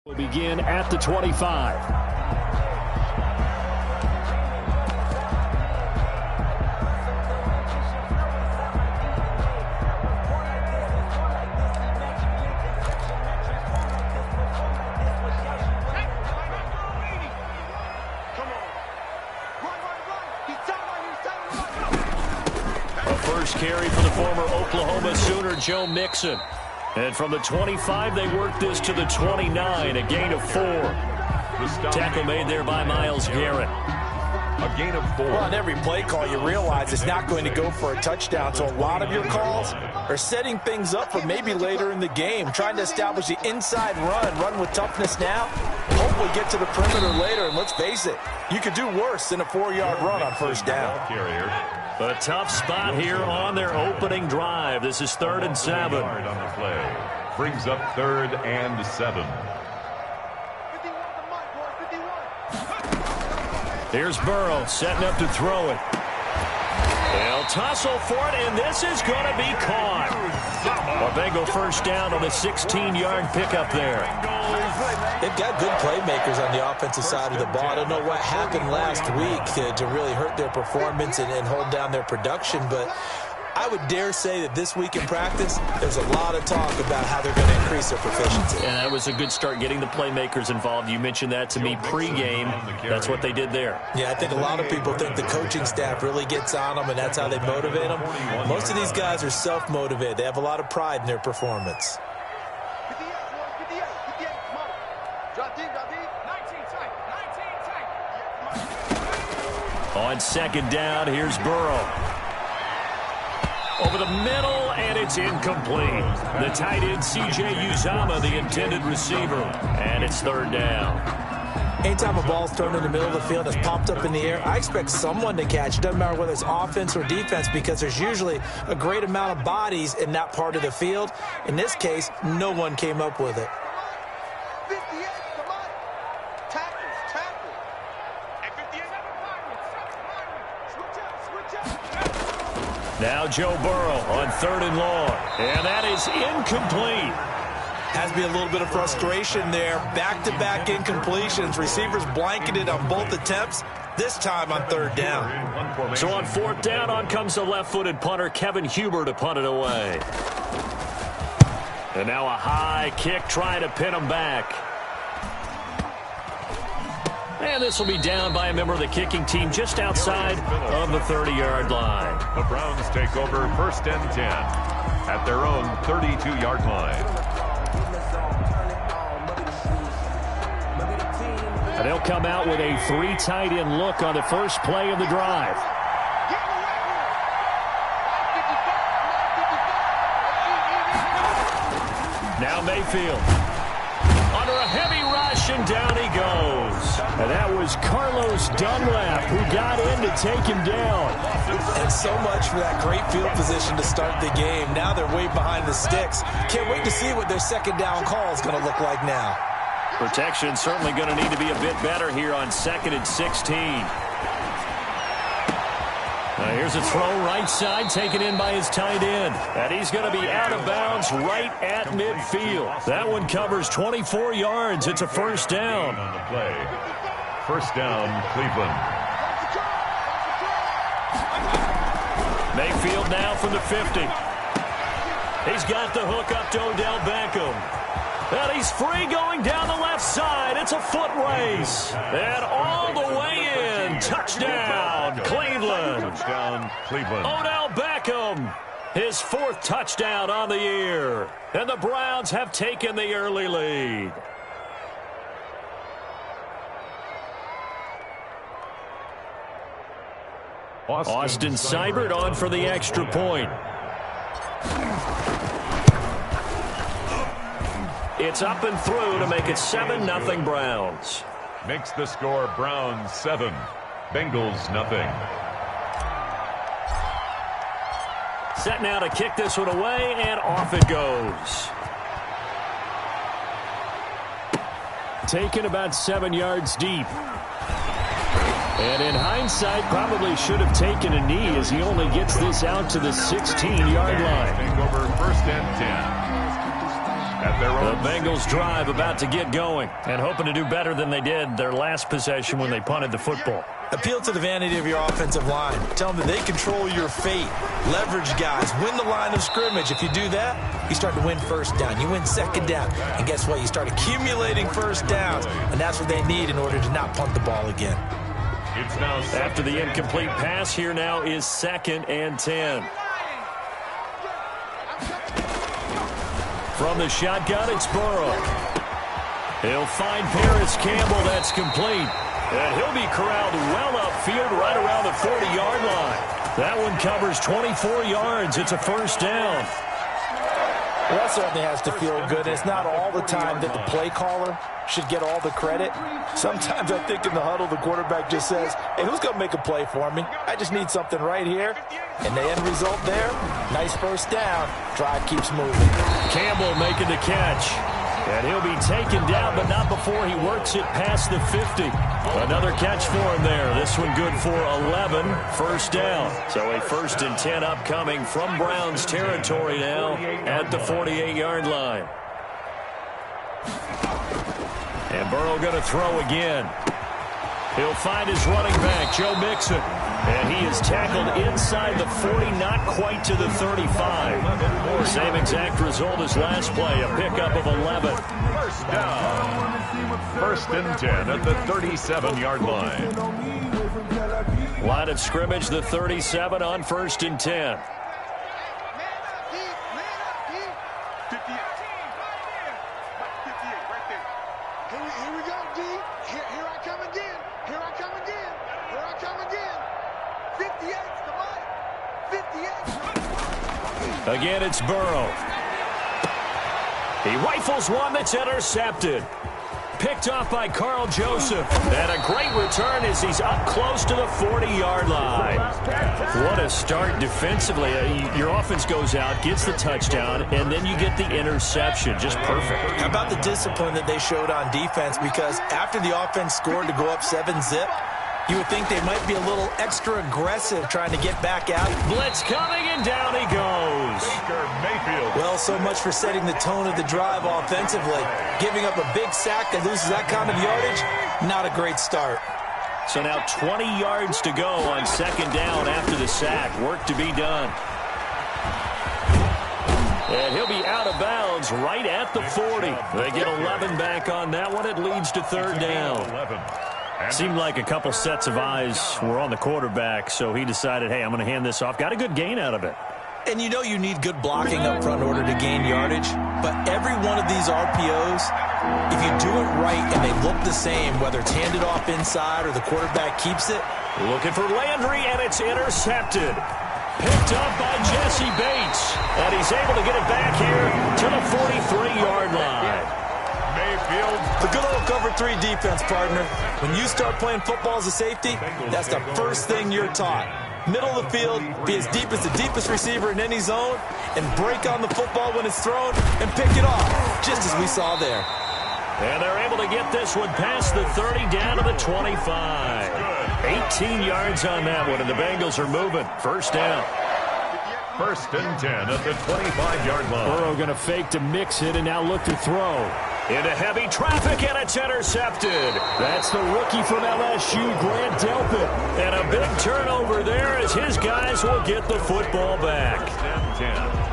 Will begin at the 25. A first carry for the former Oklahoma Sooner, Joe Mixon. And from the 25, they worked this to the 29, a gain of 4. Tackle made there by Myles Garrett. A gain of 4. Well, on every play call, you realize it's not going to go for a touchdown. So a lot of your calls are setting things up for maybe later in the game, trying to establish the inside run with toughness now. Hopefully get to the perimeter later, and let's face it, you could do worse than a 4-yard run on first down. A tough spot here on their opening drive. This is 3rd and 7. On the play. Brings up 3rd and 7. Here's Burrow setting up to throw it. They'll tussle for it, and this is going to be caught. Well, they go first down on a 16-yard pickup there. They've got good playmakers on the offensive side of the ball. I don't know what happened last week to really hurt their performance and hold down their production, but I would dare say that this week in practice, there's a lot of talk about how they're going to increase their proficiency. And that was a good start getting the playmakers involved. You mentioned that to me pregame. That's what they did there. Yeah, I think a lot of people think the coaching staff really gets on them, and that's how they motivate them. Most of these guys are self-motivated. They have a lot of pride in their performance. On 2nd down, here's Burrow. Over the middle, and it's incomplete. The tight end, C.J. Uzomah, the intended receiver. And it's 3rd down. Anytime a ball's thrown in the middle of the field that's popped up in the air, I expect someone to catch. It doesn't matter whether it's offense or defense, because there's usually a great amount of bodies in that part of the field. In this case, no one came up with it. Now Joe Burrow on 3rd and long. And that is incomplete. Has to be a little bit of frustration there. Back-to-back incompletions. Receivers blanketed on both attempts, this time on 3rd down. So on 4th down, on comes the left-footed punter, Kevin Huber, to punt it away. And now a high kick trying to pin him back. And this will be down by a member of the kicking team just outside of the 30-yard line. The Browns take over 1st and 10 at their own 32-yard line. And they'll come out with a 3 tight end look on the first play of the drive. Now Mayfield. Under a heavy rush, and down he goes. And that was Carlos Dunlap who got in to take him down. And so much for that great field position to start the game. Now they're way behind the sticks. Can't wait to see what their 2nd down call is going to look like now. Protection certainly going to need to be a bit better here on 2nd and 16. Now here's a throw right side, taken in by his tight end. And he's going to be out of bounds right at midfield. That one covers 24 yards. It's a 1st down. On the play. 1st down, Cleveland. Mayfield now from the 50. He's got the hook up to Odell Beckham. And he's free going down the left side. It's a foot race. And all the way in. Touchdown, Cleveland. Touchdown, Cleveland. Odell Beckham, his 4th touchdown on the year. And the Browns have taken the early lead. Austin Seibert on for the extra point. It's up and through to make it 7-0 Browns. Makes the score Browns 7, Bengals nothing. Set now to kick this one away, and off it goes. Taken about 7 yards deep. And in hindsight, probably should have taken a knee as he only gets this out to the 16-yard line. Take over 1st and 10. at their own. The Bengals drive about to get going and hoping to do better than they did their last possession when they punted the football. Appeal to the vanity of your offensive line. Tell them that they control your fate. Leverage guys. Win the line of scrimmage. If you do that, you start to win first down. You win second down. And guess what? You start accumulating first downs. And that's what they need in order to not punt the ball again. It's now after the incomplete pass. Here now is 2nd and 10. From the shotgun, it's Burrow. He'll find Paris Campbell. That's complete. And he'll be corralled well upfield right around the 40-yard line. That one covers 24 yards. It's a first down. Well, that certainly has to feel good. It's not all the time that the play caller should get all the credit. Sometimes I think in the huddle, the quarterback just says, hey, who's going to make a play for me? I just need something right here. And the end result there, nice first down. Drive keeps moving. Campbell making the catch. And he'll be taken down, but not before he works it past the 50. Another catch for him there. This one good for 11. First down. So a 1st and 10 upcoming from Browns territory now at the 48-yard line. And Burrow going to throw again. He'll find his running back, Joe Mixon. And he is tackled inside the 40, not quite to the 35. Same exact result as last play, a pickup of 11. First down. 1st and 10 at the 37-yard line. Line of scrimmage, the 37 on 1st and 10. Again, it's Burrow. He rifles one that's intercepted. Picked off by Carl Joseph. And a great return as he's up close to the 40-yard line. What a start defensively. Your offense goes out, gets the touchdown, and then you get the interception. Just perfect. How about the discipline that they showed on defense? Because after the offense scored to go up 7-zip, you would think they might be a little extra aggressive trying to get back out. Blitz coming, and down he goes. Well, so much for setting the tone of the drive offensively. Giving up a big sack that loses that kind of yardage, not a great start. So now 20 yards to go on 2nd down after the sack. Work to be done. And he'll be out of bounds right at the 40. They get 11 back on that one. It leads to 3rd down. Seemed like a couple sets of eyes were on the quarterback, so he decided, hey, I'm going to hand this off. Got a good gain out of it. And you know you need good blocking up front in order to gain yardage. But every one of these RPOs, if you do it right and they look the same, whether it's handed off inside or the quarterback keeps it. Looking for Landry, and it's intercepted. Picked up by Jesse Bates. And he's able to get it back here to the 43-yard line. The good old cover 3 defense, partner. When you start playing football as a safety, that's the first thing you're taught. Middle of the field, be as deep as the deepest receiver in any zone, and break on the football when it's thrown and pick it off, just as we saw there. And they're able to get this one past the 30 down to the 25. 18 yards on that one, and the Bengals are moving. First down. 1st and 10 at the 25-yard line. Burrow going to fake to mix it and now look to throw. Into heavy traffic, and it's intercepted. That's the rookie from LSU, Grant Delpit. And a big turnover there as his guys will get the football back.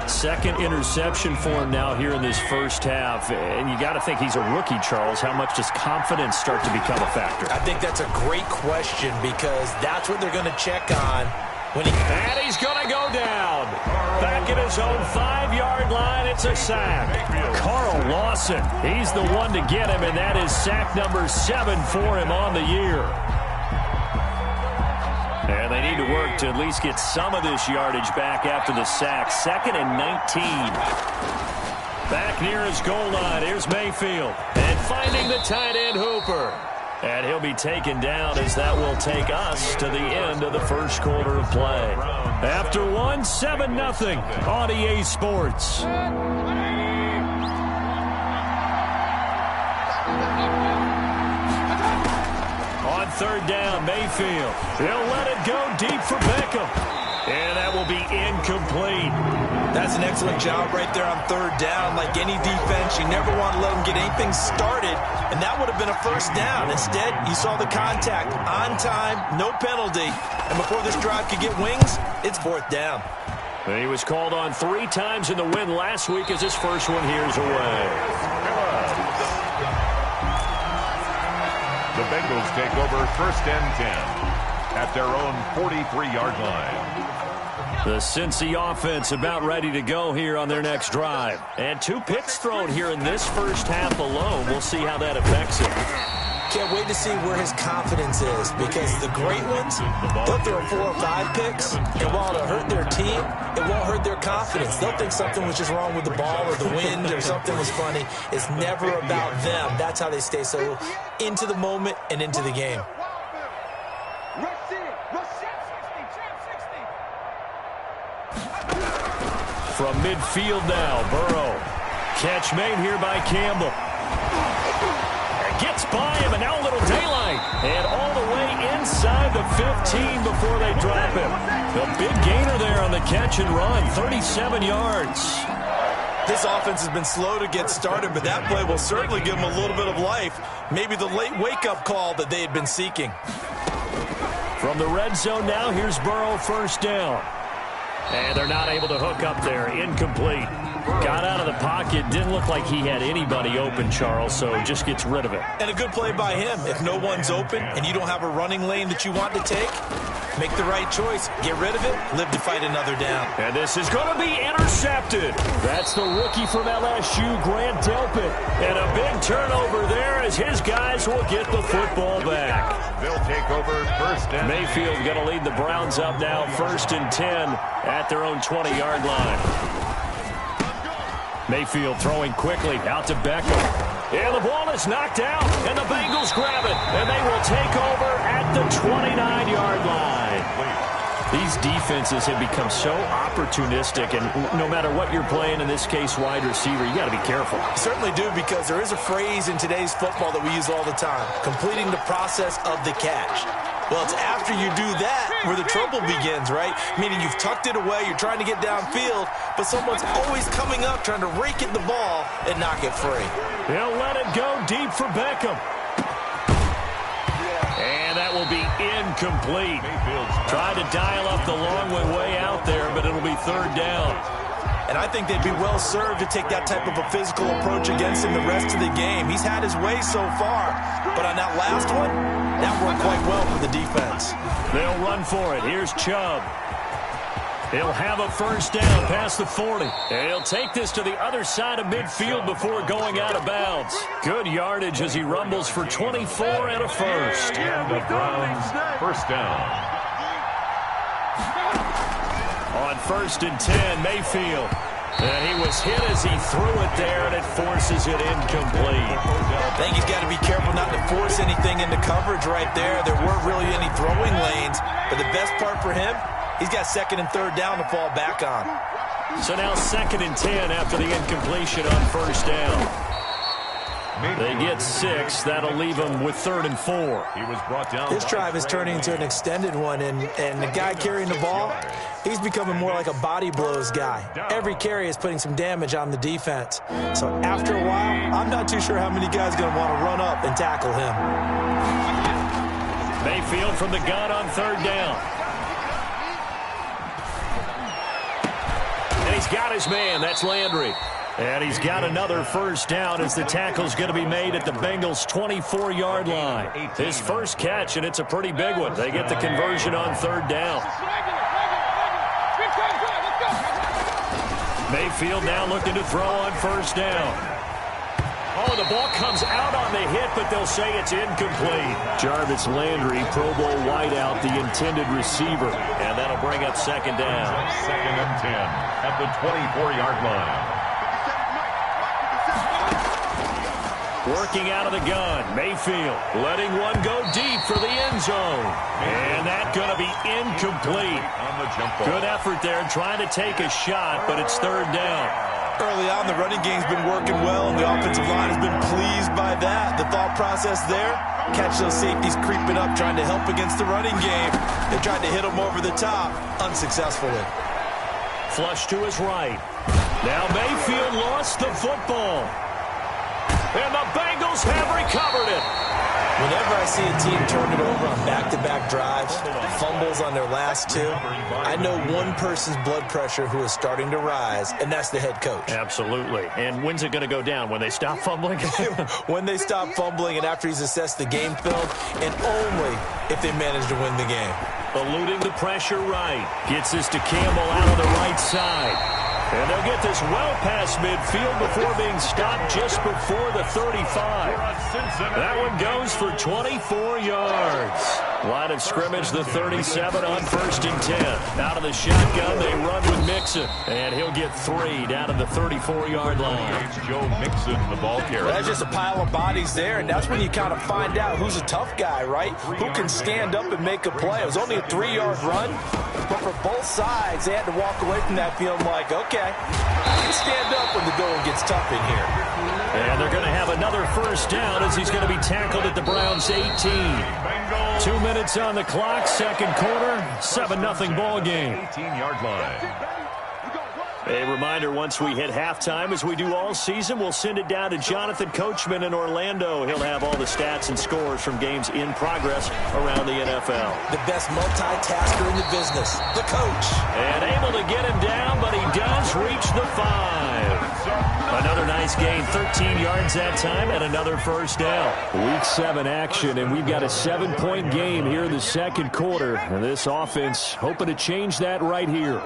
2nd interception for him now here in this first half. And you got to think he's a rookie, Charles. How much does confidence start to become a factor? I think that's a great question because that's what they're going to check on. And he's going to go down. Back at his own 5-yard line, it's a sack. Carl Lawson, he's the one to get him, and that is sack number 7 for him on the year. And they need to work to at least get some of this yardage back after the sack. 2nd and 19. Back near his goal line, here's Mayfield. And finding the tight end Hooper. And he'll be taken down as that will take us to the end of the first quarter of play. After 7-0 on EA Sports. On 3rd down, Mayfield. He'll let it go deep for Beckham. And that will be incomplete. That's an excellent job right there on third down. Like any defense, you never want to let them get anything started, and that would have been a first down. Instead, you saw the contact on time, no penalty, and before this drive could get wings, it's fourth down. He was called on 3 times in the win last week as his first one here's away. The Bengals take over first and 10 at their own 43-yard line. The Cincy offense about ready to go here on their next drive. And 2 picks thrown here in this first half alone. We'll see how that affects him. Can't wait to see where his confidence is, because the great ones, they'll throw 4 or 5 picks, and while it'll hurt their team, it won't hurt their confidence. They'll think something was just wrong with the ball or the wind or something was funny. It's never about them. That's how they stay so into the moment and into the game. From midfield now, Burrow. Catch made here by Campbell. Gets by him, and now a little daylight. And all the way inside the 15 before they drop him. The big gainer there on the catch and run, 37 yards. This offense has been slow to get started, but that play will certainly give them a little bit of life. Maybe the late wake-up call that they had been seeking. From the red zone now, here's Burrow, first down. And they're not able to hook up there. Incomplete. Got out of the pocket. Didn't look like he had anybody open, Charles, so just gets rid of it. And a good play by him. If no one's open and you don't have a running lane that you want to take, make the right choice. Get rid of it. Live to fight another down. And this is going to be intercepted. That's the rookie from LSU, Grant Delpit. And a big turnover there as his guys will get the football back. They'll take over first and Mayfield going to lead the Browns up now, first and 10 at their own 20-yard line. Mayfield throwing quickly out to Beckham. And the ball is knocked out, and the Bengals grab it, and they will take over at the 29-yard line. These defenses have become so opportunistic, and no matter what you're playing, in this case wide receiver, you got to be careful. Certainly do, because there is a phrase in today's football that we use all the time, completing the process of the catch. Well, it's after you do that where the trouble begins, right? Meaning you've tucked it away, you're trying to get downfield, but someone's always coming up trying to rake at the ball and knock it free. He'll let it go deep for Beckham. And that will be incomplete. Tried to dial up the long way out there, but it'll be third down. And I think they'd be well served to take that type of a physical approach against him the rest of the game. He's had his way so far, but on that last one, that worked quite well for the defense. They'll run for it. Here's Chubb. He'll have a first down past the 40. And he'll take this to the other side of midfield before going out of bounds. Good yardage as he rumbles for 24 and a first. the Browns first down. On first and 10, Mayfield. And he was hit as he threw it there, and it forces it incomplete. I think he's got to be careful not to force anything into coverage right there. There weren't really any throwing lanes, but the best part for him, he's got second and third down to fall back on. So now second and 10 after the incompletion on first down. They get 6. That'll leave them with third and 4. He was brought down. This drive is turning into an extended one, and the guy carrying the ball, he's becoming more like a body blows guy. Every carry is putting some damage on the defense. So after a while, I'm not too sure how many guys are going to want to run up and tackle him. Mayfield from the gun on third down. And he's got his man. That's Landry. And he's got another first down as the tackle's going to be made at the Bengals' 24-yard line. His first catch, and it's a pretty big one. They get the conversion on third down. Mayfield now looking to throw on first down. Oh, the ball comes out on the hit, but they'll say it's incomplete. Jarvis Landry, Pro Bowl wideout, the intended receiver. And that'll bring up second down. Second and 10 at the 24-yard line. Working out of the gun, Mayfield letting one go deep for the end zone. And that's going to be incomplete. On the jump ball. Good effort there trying to take a shot, but it's third down. Early on, the running game's been working well, and the offensive line has been pleased by that. The thought process there, catch those safeties creeping up, trying to help against the running game. They tried to hit them over the top, unsuccessfully. Flush to his right. Now Mayfield lost the football. And the Bengals have recovered it. Whenever I see a team turn it over on back-to-back drives, fumbles on their last two, I know one person's blood pressure who is starting to rise, and that's the head coach. Absolutely. And when's it going to go down? When they stop fumbling? When they stop fumbling and after he's assessed the game film, and only if they manage to win the game. Eluding the pressure right. Gets this to Campbell out on the right side. And they'll get this well past midfield before being stopped just before the 35. That one goes for 24 yards. Line of scrimmage, the 37 on 1st and 10. Out of the shotgun, they run with Mixon. And he'll get 3 down to the 34-yard line. It's Joe Mixon, the ball carrier. That's just a pile of bodies there, and that's when you kind of find out who's a tough guy, right? Who can stand up and make a play. It was only a 3-yard run, but for both sides, they had to walk away from that feeling like, okay, I can stand up when the going gets tough in here. And they're going to have another first down as he's going to be tackled at the Browns' 18. 2 minutes on the clock, second quarter, 7-0 ball game. 18-yard line. A reminder, once we hit halftime, as we do all season, we'll send it down to Jonathan Coachman in Orlando. He'll have all the stats and scores from games in progress around the NFL. The best multitasker in the business, the coach. And able to get him down, but he does reach the 5. Another nice gain, 13 yards that time, and another first down. Week 7 action, and we've got a 7-point game here in the second quarter. And this offense hoping to change that right here.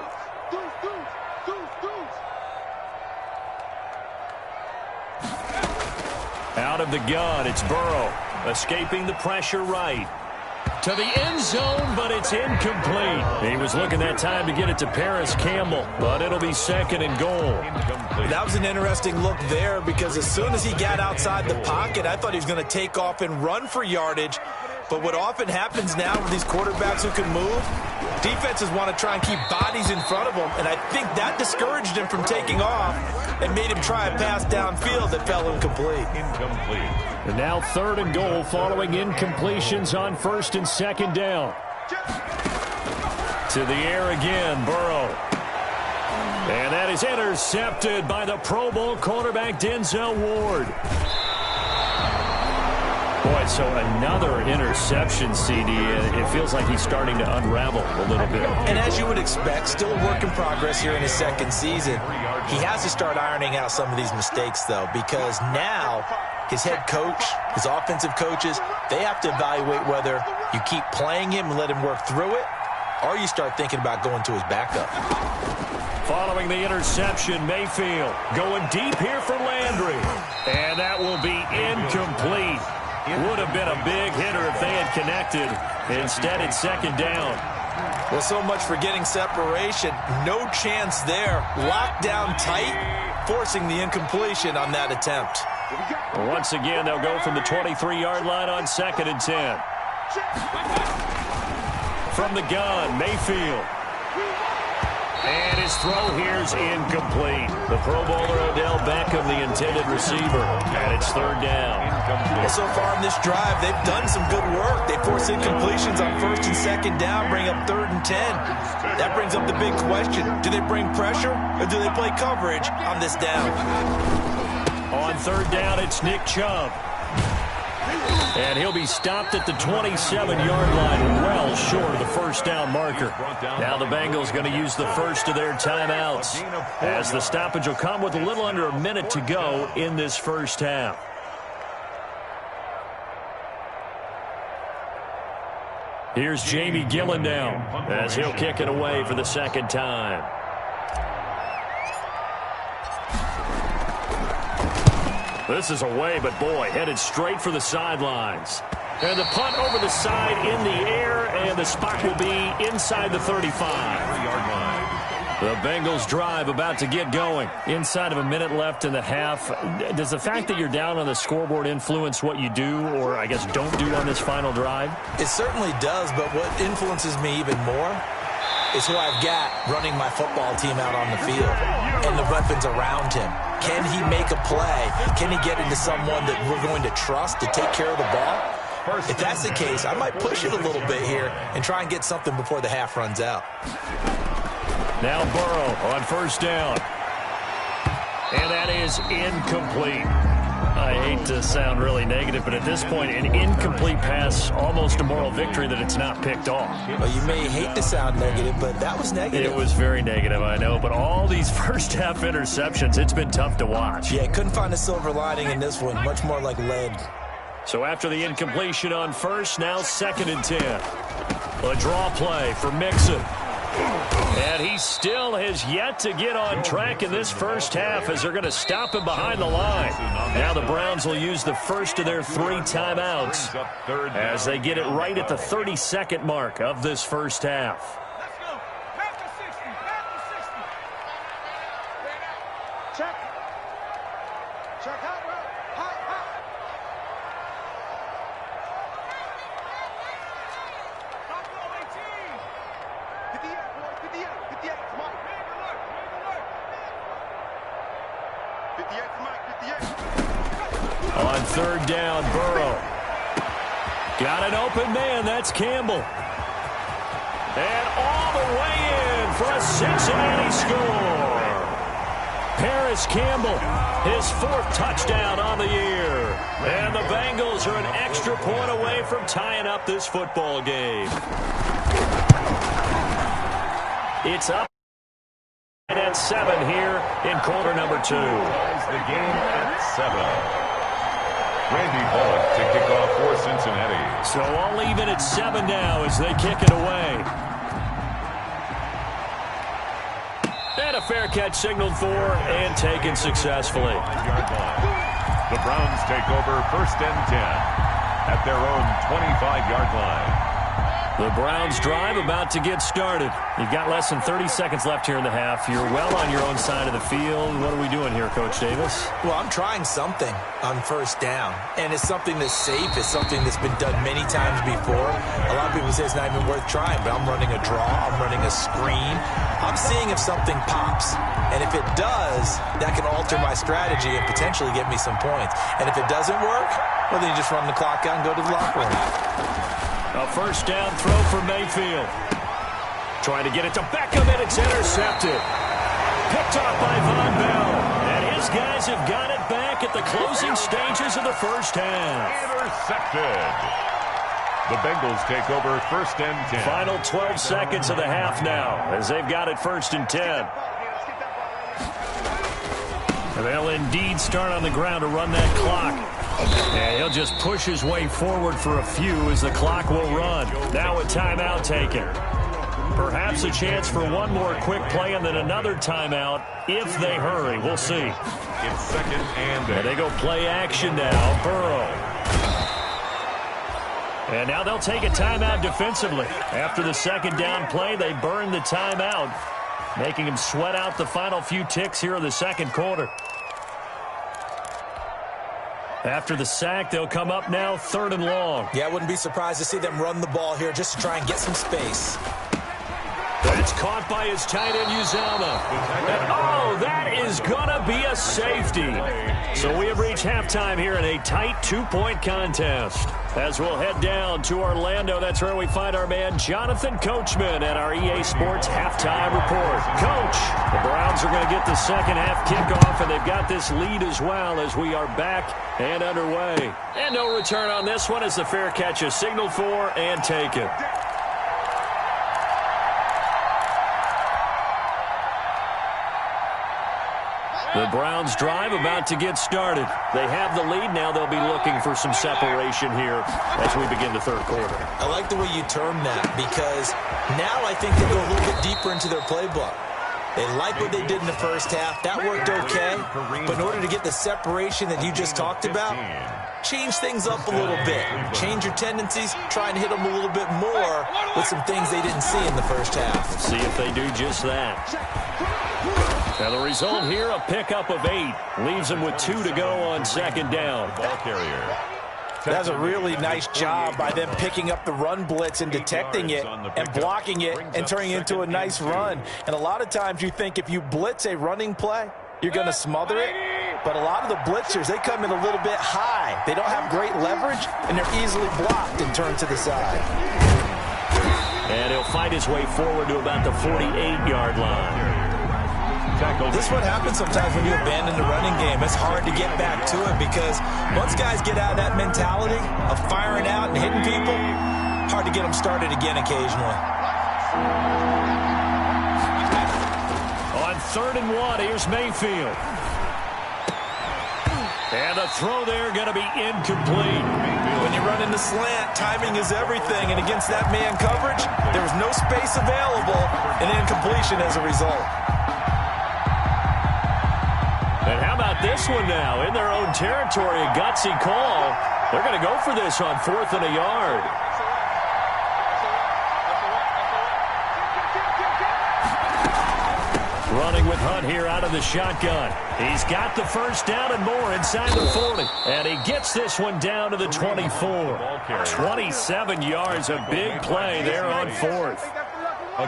Out of the gun, it's Burrow, escaping the pressure right. To the end zone, but it's incomplete. He was looking that time to get it to Paris Campbell, but it'll be 2nd and goal. That was an interesting look there because as soon as he got outside the pocket, I thought he was going to take off and run for yardage. But what often happens now with these quarterbacks who can move, defenses want to try and keep bodies in front of them, and I think that discouraged him from taking off and made him try a pass downfield that fell incomplete. And now 3rd and goal following incompletions on 1st and 2nd down. To the air again, Burrow. And that is intercepted by the Pro Bowl cornerback Denzel Ward. Boy, so another interception, CD. It feels like he's starting to unravel a little bit. And as you would expect, still a work in progress here in his second season. He has to start ironing out some of these mistakes, though, because now his head coach, his offensive coaches, they have to evaluate whether you keep playing him and let him work through it, or you start thinking about going to his backup. Following the interception, Mayfield going deep here for Landry. And that will be incomplete. Would have been a big hitter if they had connected. Instead, it's 2nd down. Well, so much for getting separation. No chance there. Locked down tight, forcing the incompletion on that attempt. Once again, they'll go from the 23-yard line on 2nd and 10. From the gun, Mayfield. And his throw here is incomplete. The Pro Bowler Odell Beckham, the intended receiver. And it's 3rd down. Well, so far in this drive, they've done some good work. They force incompletions on 1st and 2nd down, bring up 3rd and 10. That brings up the big question. Do they bring pressure or do they play coverage on this down? On 3rd down, it's Nick Chubb. And he'll be stopped at the 27-yard line, well short of the first down marker. Now the Bengals going to use the first of their timeouts, as the stoppage will come with a little under a minute to go in this first half. Here's Jamie Gillen now, as he'll kick it away for the 2nd time. This is away, but boy, headed straight for the sidelines. And the punt over the side in the air, and the spot will be inside the 35-yard line. The Bengals drive about to get going. Inside of a minute left in the half. Does the fact that you're down on the scoreboard influence what you do, or I guess don't do on this final drive? It certainly does, but what influences me even more is who I've got running my football team out on the field and the weapons around him. Can he make a play? Can he get into someone that we're going to trust to take care of the ball? If that's the case, I might push it a little bit here and try and get something before the half runs out. Now Burrow on first down. And that is incomplete. I hate to sound really negative, but at this point, an incomplete pass, almost a moral victory that it's not picked off. Well, you may hate to sound negative, but that was negative. It was very negative, I know, but all these first-half interceptions, it's been tough to watch. Yeah, couldn't find a silver lining in this one, much more like lead. So after the incompletion on first, now 2nd and 10. A draw play for Mixon. And he still has yet to get on track in this first half as they're going to stop him behind the line. Now the Browns will use the first of their 3 timeouts as they get it right at the 32nd mark of this first half. Let's go. Back to 60. Back to 60. Check. Check out. Hot. Stop goal 18. Get the end, boy. Get the end. Come on. Make alert. 58, Mike. 58. On 3rd down, Burrow. Got an open man. That's Campbell. And all the way in for a Cincinnati score. Paris Campbell, his 4th touchdown on the year. And the Bengals are an extra point away from tying up this football game. It's up at 7 here in quarter number 2. The game at 7. Randy Bullock to kick off for Cincinnati. So all even at 7 now as they kick it away. And a fair catch signaled for and taken successfully. The Browns take over 1st and 10 at their own 25-yard line. The Browns drive about to get started. You've got less than 30 seconds left here in the half. You're well on your own side of the field. What are we doing here, Coach Davis? Well, I'm trying something on first down, and it's something that's safe. It's something that's been done many times before. A lot of people say it's not even worth trying, but I'm running a draw. I'm running a screen. I'm seeing if something pops, and if it does, that can alter my strategy and potentially get me some points. And if it doesn't work, well, then you just run the clock out and go to the locker room. A first down throw for Mayfield. Trying to get it to Beckham, and it's intercepted. Picked off by Von Bell. And his guys have got it back at the closing stages of the first half. Intercepted. The Bengals take over 1st and 10. Final 12 seconds of the half now as they've got it 1st and 10. They'll indeed start on the ground to run that clock. And he'll just push his way forward for a few as the clock will run. Now a timeout taken. Perhaps a chance for one more quick play and then another timeout if they hurry. We'll see. It's 2nd and 8. And they go play action now. Burrow. And now they'll take a timeout defensively. After the 2nd down play, they burn the timeout, making him sweat out the final few ticks here in the 2nd quarter. After the sack, they'll come up now 3rd and long. Yeah, I wouldn't be surprised to see them run the ball here just to try and get some space. It's caught by his tight end, Uzama. And, oh, that is going to be a safety. So we have reached halftime here in a tight 2-point contest. As we'll head down to Orlando, that's where we find our man Jonathan Coachman at our EA Sports Halftime Report. Coach, the Browns are going to get the 2nd half kickoff, and they've got this lead as well as we are back and underway. And no return on this one as the fair catch is signaled for and taken. The Browns drive about to get started. They have the lead. Now they'll be looking for some separation here as we begin the 3rd quarter. I like the way you term that because now I think they go a little bit deeper into their playbook. They like what they did in the first half. That worked okay. But in order to get the separation that you just talked about, change things up a little bit. Change your tendencies. Try and hit them a little bit more with some things they didn't see in the first half. Let's see if they do just that. Now the result here, a pickup of 8. Leaves them with 2 to go on 2nd down. Ball carrier. That's a really nice job by them picking up the run blitz and detecting it and blocking it and turning it into a nice run. And a lot of times you think if you blitz a running play, you're going to smother it. But a lot of the blitzers, they come in a little bit high. They don't have great leverage, and they're easily blocked and turned to the side. And he'll fight his way forward to about the 48-yard line. This is what happens sometimes when you abandon the running game. It's hard to get back to it because once guys get out of that mentality of firing out and hitting people, hard to get them started again occasionally. On 3rd and 1, here's Mayfield. And the throw there going to be incomplete. When you run into slant, timing is everything. And against that man coverage, there was no space available, and incompletion as a result. And how about this one now? In their own territory, a gutsy call. They're going to go for this on 4th and a yard. Running with Hunt here out of the shotgun. He's got the first down and more inside the 40. And he gets this one down to the 24. 27 yards, a big play there on 4th.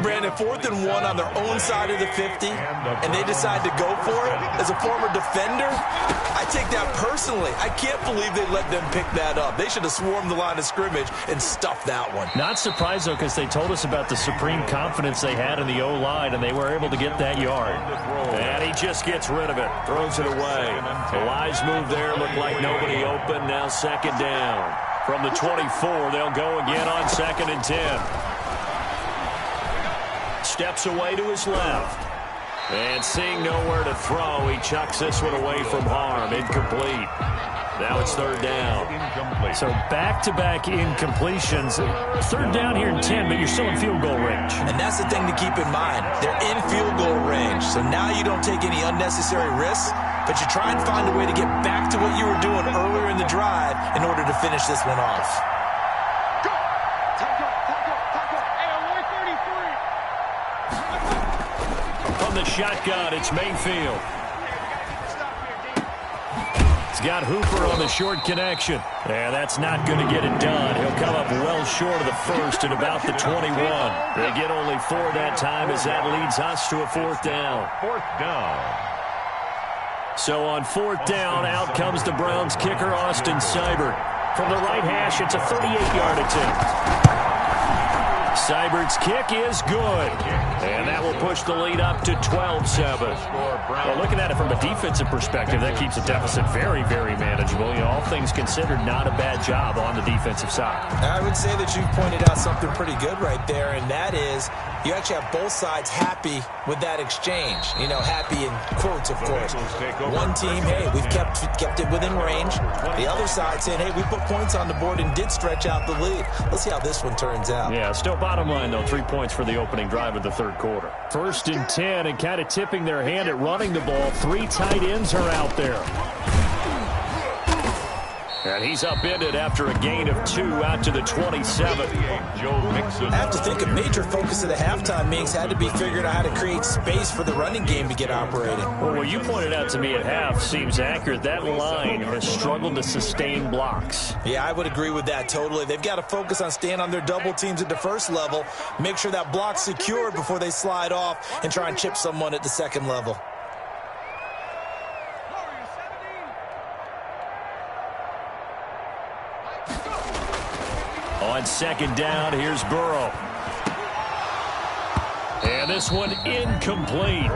Brandon, 4th and 1 on their own side of the 50, and they decide to go for it. As a former defender, I take that personally. I can't believe they let them pick that up. They should have swarmed the line of scrimmage and stuffed that one. Not surprised, though, because they told us about the supreme confidence they had in the O-line, and they were able to get that yard. And he just gets rid of it, throws it away. The wise move there, looked like nobody open. Now 2nd down. From the 24, they'll go again on 2nd and 10. Steps away to his left. And seeing nowhere to throw, he chucks this one away from harm. Incomplete. Now it's 3rd down. So back-to-back incompletions. 3rd down here in 10, but you're still in field goal range. And that's the thing to keep in mind. They're in field goal range. So now you don't take any unnecessary risks, but you try and find a way to get back to what you were doing earlier in the drive in order to finish this one off. The shotgun, it's Mayfield. He's got Hooper on the short connection. Yeah, that's not going to get it done. He'll come up well short of the first at about the 21. They get only 4 that time as that leads us to a 4th down. 4th down. So on 4th down, out comes the Browns kicker, Austin Seibert. From the right hash, it's a 38-yard attempt. Seibert's kick is good. And that will push the lead up to 12-7. Well, looking at it from a defensive perspective, that keeps the deficit very, very manageable. You know, all things considered, not a bad job on the defensive side. I would say that you've pointed out something pretty good right there, and that is you actually have both sides happy with that exchange. You know, happy in quotes, of course. One team, hey, we've kept it within range. The other side saying, hey, we put points on the board and did stretch out the lead. Let's see how this one turns out. Yeah, still bottom line, though, 3 points for the opening drive of the 3rd quarter. 1st and 10, and kind of tipping their hand at running the ball. 3 tight ends are out there. And he's upended after a gain of 2 out to the 27. I have to think a major focus of the halftime meetings had to be figuring out how to create space for the running game to get operating. Well, what you pointed out to me at half seems accurate. That line has struggled to sustain blocks. Yeah, I would agree with that totally. They've got to focus on staying on their double teams at the first level, make sure that block's secured before they slide off and try and chip someone at the second level. On 2nd down, here's Burrow. And this one incomplete.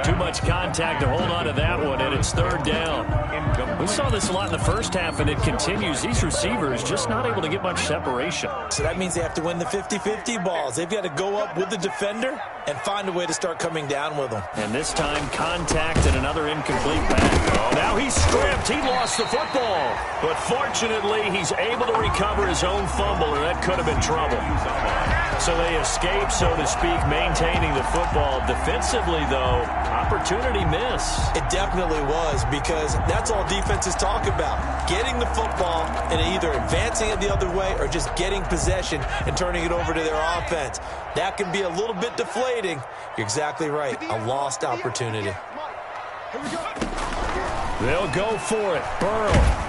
Too much contact to hold on to that one, and it's 3rd down. We saw this a lot in the first half, and it continues. These receivers just not able to get much separation. So that means they have to win the 50-50 balls. They've got to go up with the defender and find a way to start coming down with them. And this time, contact and another incomplete pass. Oh, now he's stripped. He lost the football. But fortunately, he's able to recover his own fumble, or that could have been trouble. So they escape, so to speak, maintaining the football. Defensively, though, opportunity miss. It definitely was, because that's all defenses talk about. Getting the football and either advancing it the other way or just getting possession and turning it over to their offense. That can be a little bit deflating. You're exactly right. A lost opportunity. They'll go for it. Burrow.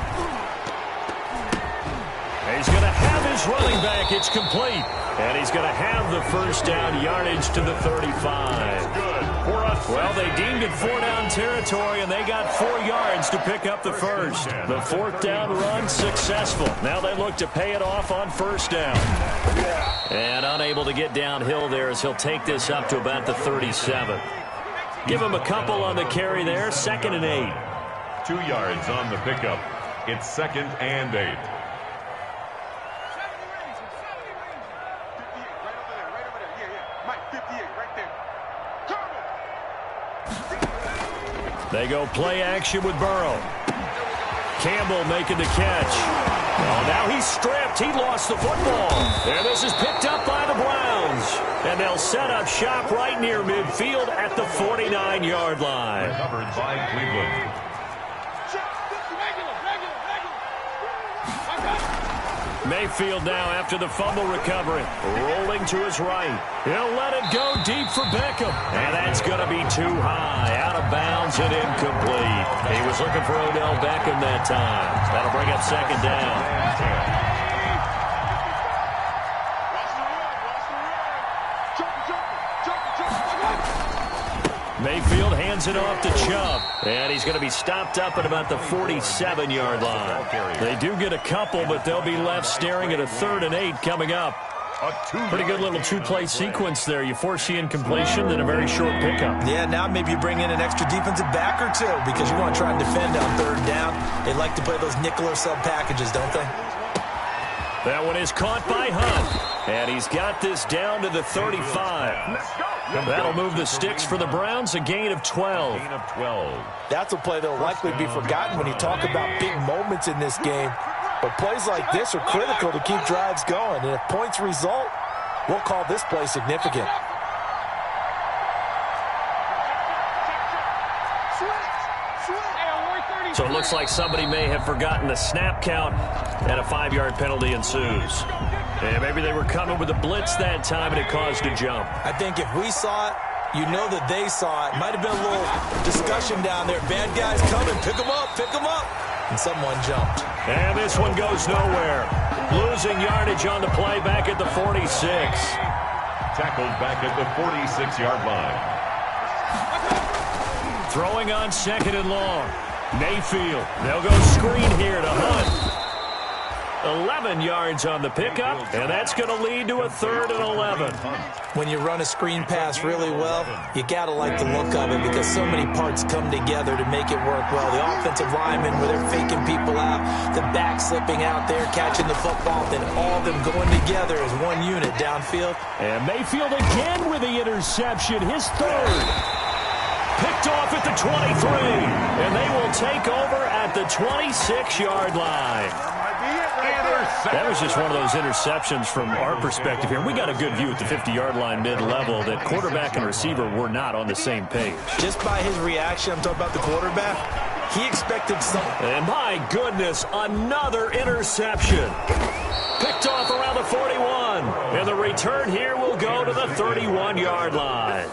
He's going to have his running back. It's complete. And he's going to have the first down yardage to the 35. Good for us. Well, they deemed it 4-down territory, and they got 4 yards to pick up the first. The 4th down run successful. Now they look to pay it off on first down. And unable to get downhill there as he'll take this up to about the 37. Give him a couple on the carry there. 2nd and 8. 2 yards on the pickup. It's 2nd and 8. They go play action with Burrow. Campbell making the catch. Oh, now he's stripped. He lost the football. And this is picked up by the Browns. And they'll set up shop right near midfield at the 49-yard line. Recovered by Cleveland. Mayfield now after the fumble recovery. Rolling to his right. He'll let it go deep for Beckham. And that's going to be too high. Out of bounds and incomplete. He was looking for Odell Beckham that time. That'll bring up 2nd down. Mayfield hands it off to Chubb. And he's going to be stopped up at about the 47-yard line. They do get a couple, but they'll be left staring at a 3rd and 8 coming up. Pretty good little 2-play sequence there. You force the incompletion, then a very short pickup. Yeah, now maybe you bring in an extra defensive back or two because you want to try and defend on 3rd down. They like to play those nickel or sub packages, don't they? That one is caught by Hunt. And he's got this down to the 35. That'll move the sticks for the Browns, a gain of 12. That's a play that will likely be forgotten when you talk about big moments in this game. But plays like this are critical to keep drives going. And if points result, we'll call this play significant. So it looks like somebody may have forgotten the snap count, and a 5-yard penalty ensues. And maybe they were coming with a blitz that time, and it caused a jump. I think if we saw it, you know that they saw it. Might have been a little discussion down there. Bad guys coming. Pick them up. Pick them up. And someone jumped. And this one goes nowhere. Losing yardage on the play back at the 46. Tackled back at the 46-yard line. Throwing on 2nd and long. Mayfield. They'll go screen here to Hunt. 11 yards on the pickup, and that's going to lead to a 3rd and 11. When you run a screen pass really well, you got to like the look of it because so many parts come together to make it work well. The offensive linemen, where they're faking people out, the back slipping out there, catching the football, then all of them going together as one unit downfield. And Mayfield again with the interception, his 3rd. Picked off at the 23, and they will take over at the 26-yard line. That was just one of those interceptions from our perspective here. We got a good view at the 50-yard line mid-level that quarterback and receiver were not on the same page. Just by his reaction, I'm talking about the quarterback, he expected something. And my goodness, another interception. Picked off around the 41. And the return here will go to the 31-yard line.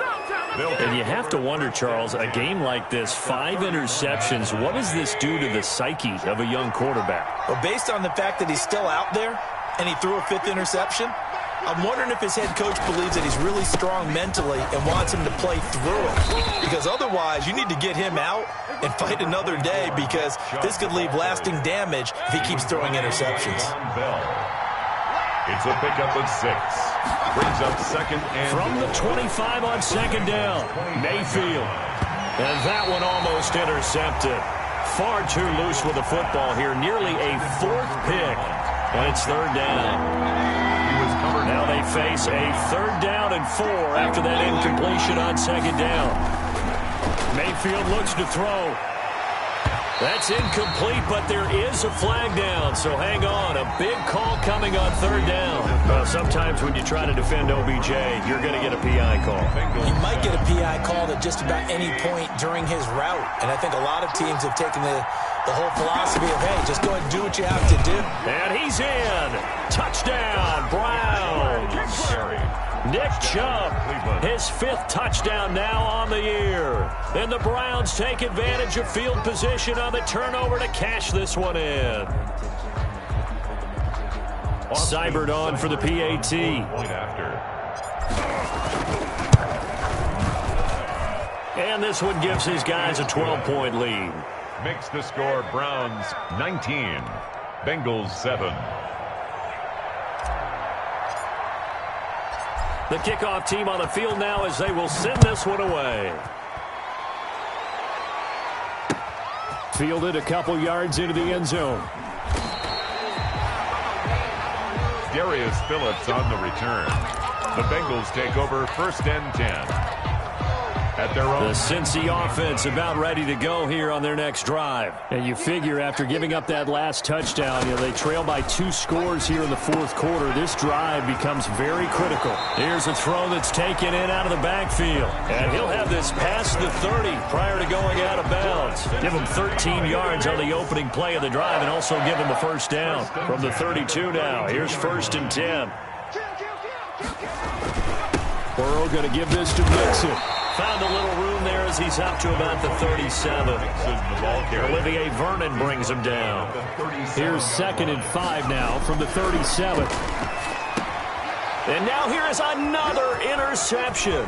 And you have to wonder, Charles, a game like this, 5 interceptions, what does this do to the psyche of a young quarterback? Well, based on the fact that he's still out there and he threw a 5th interception, I'm wondering if his head coach believes that he's really strong mentally and wants him to play through it. Because otherwise, you need to get him out and fight another day because this could leave lasting damage if he keeps throwing interceptions. It's a pickup of 6. Brings up 2nd and... From the 25 on 2nd down, Mayfield. And that one almost intercepted. Far too loose with the football here. Nearly a 4th pick. And it's 3rd down. Now they face a 3rd down and 4 after that incompletion on 2nd down. Mayfield looks to throw. That's incomplete, but there is a flag down, so hang on. A big call coming on 3rd down. Well, sometimes when you try to defend OBJ, you're going to get a PI call. You might get a PI call at just about any point during his route, and I think a lot of teams have taken the whole philosophy of, hey, just go ahead and do what you have to do. And he's in. Touchdown, Browns. Nick Chubb, his 5th touchdown now on the year. And the Browns take advantage of field position on the turnover to cash this one in. Seibert on for the PAT. Point after. And this one gives his guys a 12-point lead. Makes the score Browns 19, Bengals 7. The kickoff team on the field now as they will send this one away. Fielded a couple yards into the end zone. Darius Phillips on the return. The Bengals take over 1st and 10. At their own. The Cincy offense about ready to go here on their next drive. And you figure after giving up that last touchdown, they trail by 2 scores here in the 4th quarter. This drive becomes very critical. Here's a throw that's taken in out of the backfield. And he'll have this past the 30 prior to going out of bounds. Give him 13 yards on the opening play of the drive and also give him a first down from the 32 now. Here's 1st and 10. Burrow going to give this to Mixon. Found a little room there as he's up to about the 37. Olivier Vernon brings him down. Here's 2nd and 5 now from the 37. And now here is another interception.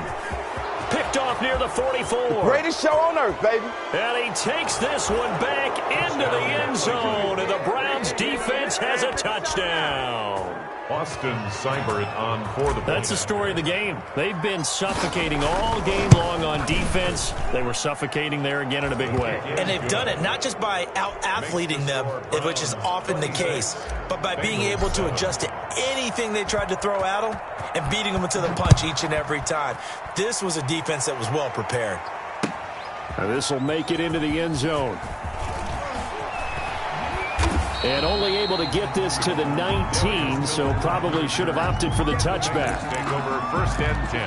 Picked off near the 44. Greatest show on earth, baby. And he takes this one back into the end zone. And the Browns defense has a touchdown. Austin Seibert on for the. That's the story of the game. They've been suffocating all game long on defense. They were suffocating there again in a big way. And they've done it not just by out-athleting them, which is often the case, but by being able to adjust to anything they tried to throw at them and beating them to the punch each and every time. This was a defense that was well prepared. Now this will make it into the end zone. And only able to get this to the 19, so probably should have opted for the touchback. Take over 1st and 10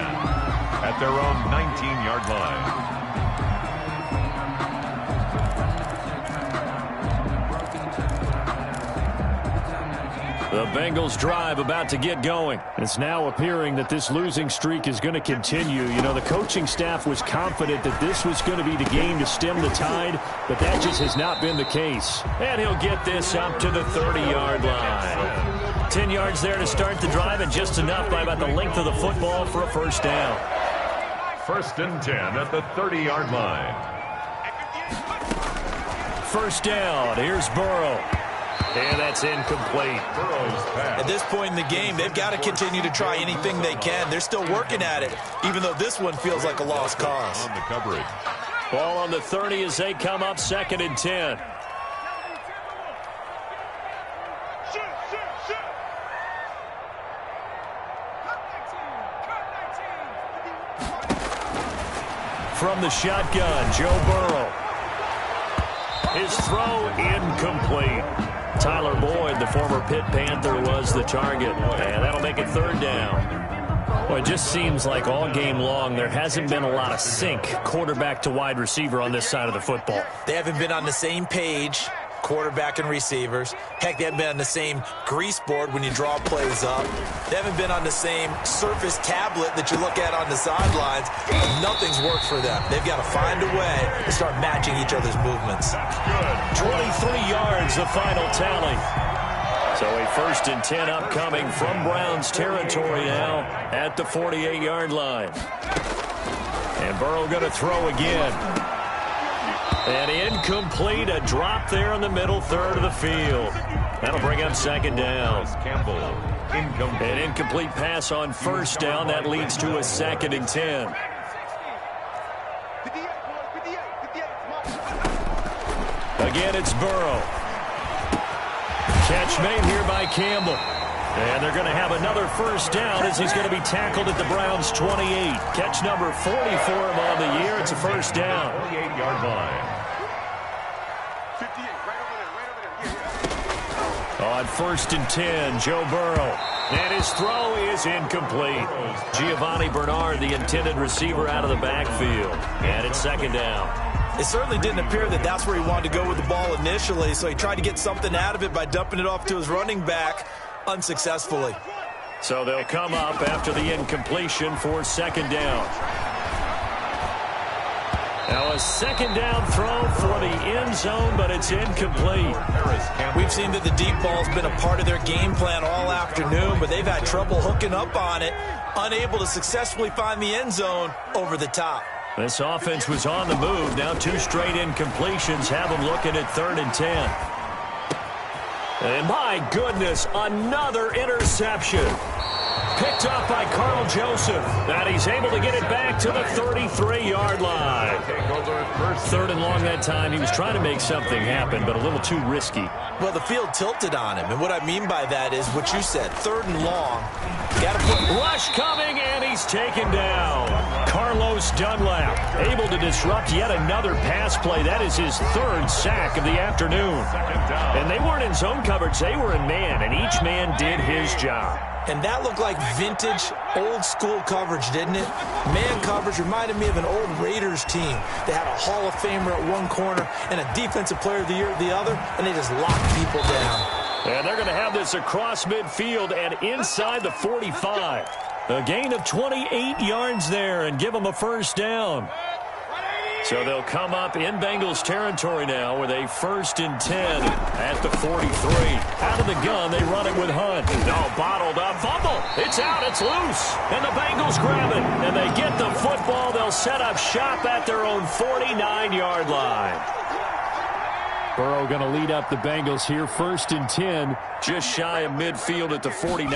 at their own 19-yard line. The Bengals drive about to get going. It's now appearing that this losing streak is going to continue. The coaching staff was confident that this was going to be the game to stem the tide, but that just has not been the case. And he'll get this up to the 30-yard line. 10 yards there to start the drive, and just enough by about the length of the football for a first down. 1st and 10 at the 30-yard line. First down. Here's Burrow. And that's incomplete. At this point in the game, they've got to continue to try anything they can. They're still working at it, even though this one feels like a lost cause. On the coverage. Ball on the 30 as they come up 2nd and 10. From the shotgun, Joe Burrow. His throw incomplete. Tyler Boyd, the former Pitt Panther, was the target. And that'll make it 3rd down. Well, it just seems like all game long there hasn't been a lot of sync quarterback to wide receiver on this side of the football. They haven't been on the same page, quarterback and receivers. Heck, they haven't been on the same grease board when you draw plays up. They haven't been on the same Surface tablet that you look at on the sidelines. Nothing's worked for them. They've got to find a way to start matching each other's movements. 23 yards, the final tally. So a 1st and 10 upcoming from Browns territory now at the 48-yard line. And Burrow going to throw again. And incomplete, a drop there in the middle third of the field. That'll bring up 2nd down. Campbell, incomplete. An incomplete pass on 1st down. That leads to a 2nd and 10. Again, it's Burrow. Catch made here by Campbell. And they're going to have another first down as he's going to be tackled at the Browns' 28. Catch number 40 for him on the year. It's a first down. 48-yard line. On 1st and 10, Joe Burrow. And his throw is incomplete. Giovanni Bernard, the intended receiver, out of the backfield. And it's 2nd down. It certainly didn't appear that that's where he wanted to go with the ball initially, so he tried to get something out of it by dumping it off to his running back unsuccessfully. So they'll come up after the incompletion for 2nd down. Now a 2nd down throw for the end end zone, but it's incomplete. We've seen that the deep ball's been a part of their game plan all afternoon, but they've had trouble hooking up on it, unable to successfully find the end zone over the top. This offense was on the move. Now 2 straight incompletions have them looking at 3rd and 10. And my goodness, another interception. Picked up by Carl Joseph. And he's able to get it back to the 33-yard line. 3rd and long that time. He was trying to make something happen, but a little too risky. Well, the field tilted on him. And what I mean by that is what you said. 3rd and long. Got to put rush coming, and he's taken down. Carlos Dunlap able to disrupt yet another pass play. That is his 3rd sack of the afternoon. And they weren't in zone coverage. They were in man, and each man did his job. And that looked like vintage, old-school coverage, didn't it? Man coverage reminded me of an old Raiders team. They had a Hall of Famer at one corner and a Defensive Player of the Year at the other, and they just locked people down. And they're going to have this across midfield and inside the 45. A gain of 28 yards there and give them a 1st down. So they'll come up in Bengals territory now with a 1st and 10 at the 43. Out of the gun, they run it with Hunt. No, bottled up. Fumble. It's out. It's loose. And the Bengals grab it. And they get the football. They'll set up shop at their own 49-yard line. Burrow going to lead up the Bengals here. 1st and 10. Just shy of midfield at the 49.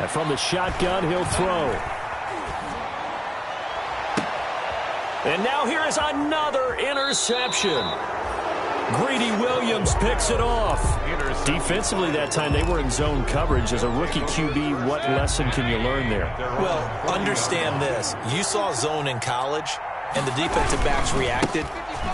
And from the shotgun, he'll throw. And now here is another interception. Greedy Williams picks it off. Defensively that time, they were in zone coverage. As a rookie QB, what lesson can you learn there? Well, understand this. You saw zone in college, and the defensive backs reacted,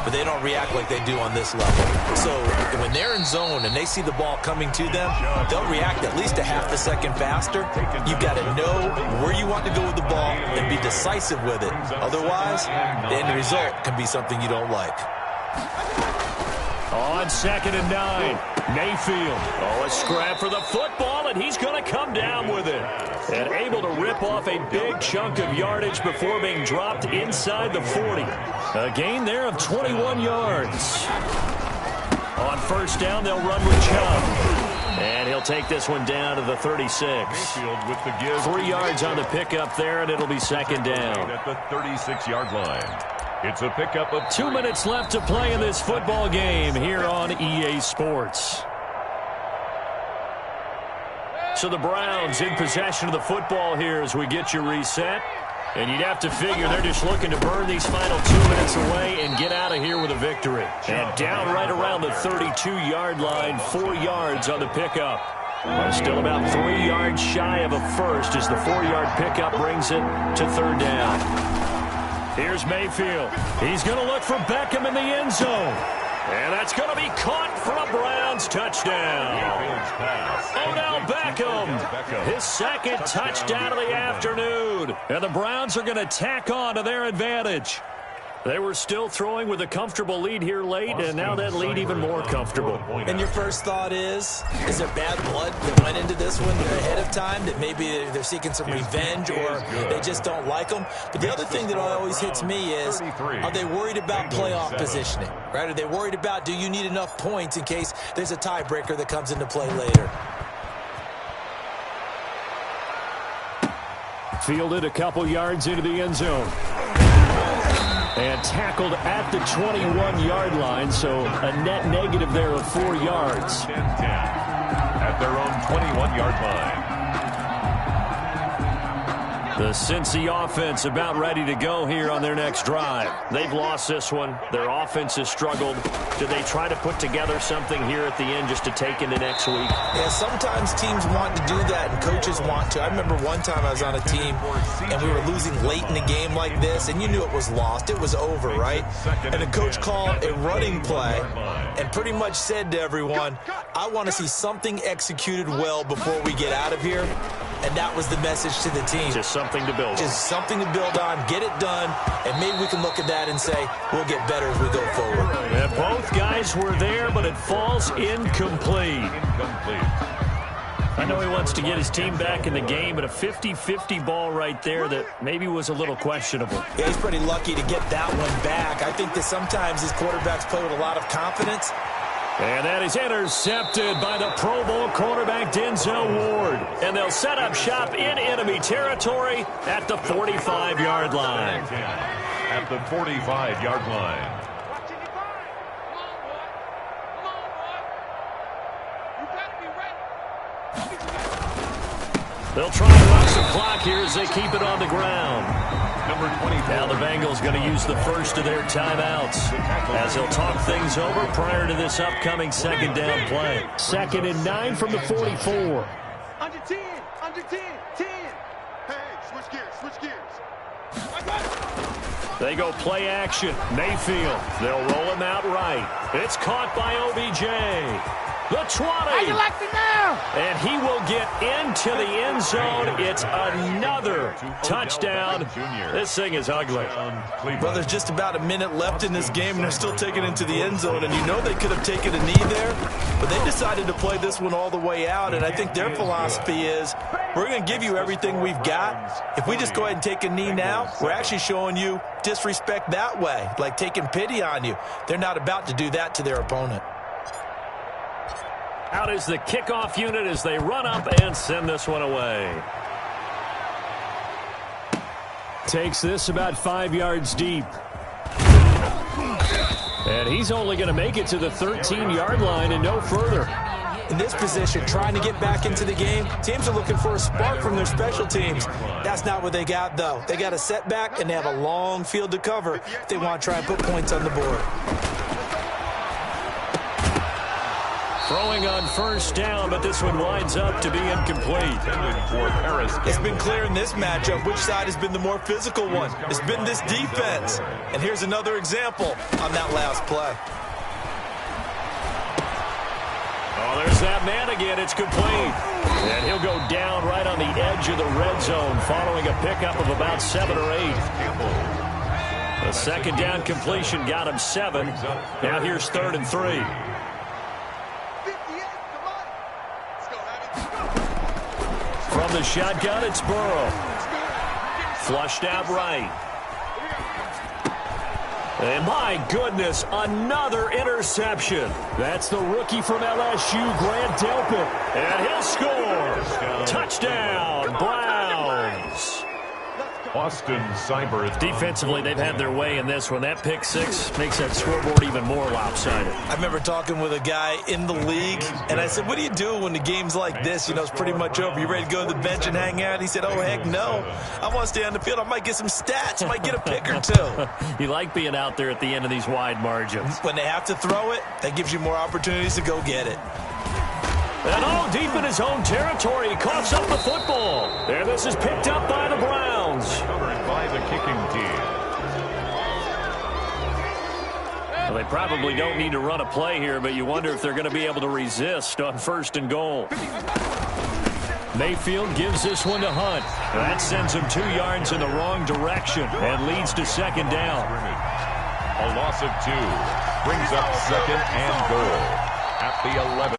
but they don't react like they do on this level. So when they're in zone and they see the ball coming to them, they'll react at least a half a second faster. You've got to know where you want to go with the ball and be decisive with it. Otherwise, the end result can be something you don't like. On 2nd and 9, Mayfield. Oh, a scrap for the football, and he's going to come down with it. And able to rip off a big chunk of yardage before being dropped inside the 40. A gain there of 21 yards. On 1st down, they'll run with Chubb. And he'll take this one down to the 36. Mayfield with the give. 3 yards on the pickup there, and it'll be 2nd down. At the 36-yard line. It's a pickup of 2 minutes left to play in this football game here on EA Sports. So the Browns in possession of the football here as we get you reset. And you'd have to figure they're just looking to burn these final 2 minutes away and get out of here with a victory. And down right around the 32-yard line, 4 yards on the pickup. Still about 3 yards shy of a first as the 4-yard pickup brings it to 3rd down. Here's Mayfield. He's going to look for Beckham in the end zone. And that's going to be caught for a Browns touchdown. Odell Beckham, his 2nd touchdown of the afternoon. And the Browns are going to tack on to their advantage. They were still throwing with a comfortable lead here late, and now that lead even more comfortable. And your first thought is there bad blood that went into this one ahead of time, that maybe they're seeking some revenge or they just don't like them? But the other thing that always hits me is, are they worried about playoff positioning? Right? Are they worried about, do you need enough points in case there's a tiebreaker that comes into play later? Fielded a couple yards into the end zone. And tackled at the 21-yard line, so a net negative there of 4 yards. 10-10 at their own 21-yard line. The Cincy offense about ready to go here on their next drive. They've lost this one. Their offense has struggled. Do they try to put together something here at the end just to take into next week? Yeah, sometimes teams want to do that and coaches want to. I remember one time I was on a team and we were losing late in the game like this, and you knew it was lost. It was over, right? And the coach called a running play and pretty much said to everyone, I want to see something executed well before we get out of here. And that was the message to the team. Just something to build on. Just something to build on, get it done, and maybe we can look at that and say, we'll get better as we go forward. Yeah, both guys were there, but it falls incomplete. I know he wants to get his team back in the game, but a 50-50 ball right there that maybe was a little questionable. Yeah, he's pretty lucky to get that one back. I think that sometimes his quarterbacks play with a lot of confidence. And that is intercepted by the Pro Bowl cornerback Denzel Ward. And they'll set up shop in enemy territory at the 45-yard line. At the 45-yard line. Watching you find. Come on, boy. You better be ready. They'll try to run some clock here as they keep it on the ground. Number 24. Now the Bengals going to use the first of their timeouts as they'll talk things over prior to this upcoming second down play. 2nd and 9 from the 44. Under 10. Under 10. 10. Hey, switch gears. They go play action. Mayfield. They'll roll him out right. It's caught by OBJ. The 20. How you like me now? And he will get into the end zone. It's another touchdown. This thing is ugly. Well, there's just about a minute left in this game, and they're still taking it into the end zone. And you know they could have taken a knee there, but they decided to play this one all the way out. And I think their philosophy is, we're going to give you everything we've got. If we just go ahead and take a knee now, we're actually showing you disrespect that way, like taking pity on you. They're not about to do that to their opponent. Out is the kickoff unit as they run up and send this one away. Takes this about 5 yards deep. And he's only going to make it to the 13-yard line and no further. In this position, trying to get back into the game, teams are looking for a spark from their special teams. That's not what they got, though. They got a setback, and they have a long field to cover if they want to try and put points on the board. Throwing on first down, but this one winds up to be incomplete. It's been clear in this matchup which side has been the more physical one. It's been this defense. And here's another example on that last play. Oh, there's that man again. It's complete. And he'll go down right on the edge of the red zone following a pickup of about 7 or 8. The second down completion got him 7. Now here's 3rd and 3. From the shotgun, it's Burrow. Flushed out right. And my goodness, another interception. That's the rookie from LSU, Grant Delpit. And he'll score. Touchdown, Browns. Austin Cyber. Defensively, they've had their way in this one. That pick 6 makes that scoreboard even more lopsided. I remember talking with a guy in the league, and I said, what do you do when the game's like this? You know, it's pretty much over. You ready to go to the bench and hang out? He said, oh, heck no. I want to stay on the field. I might get some stats. I might get a pick or 2. You like being out there at the end of these wide margins. When they have to throw it, that gives you more opportunities to go get it. And all deep in his own territory, he coughs up the football. And this is picked up by the Browns. Covered by the kicking team. Well, they probably don't need to run a play here, but you wonder if they're going to be able to resist on 1st and goal. Mayfield gives this one to Hunt. That sends him 2 yards in the wrong direction and leads to 2nd down. A loss of 2 brings up 2nd and goal at the 11.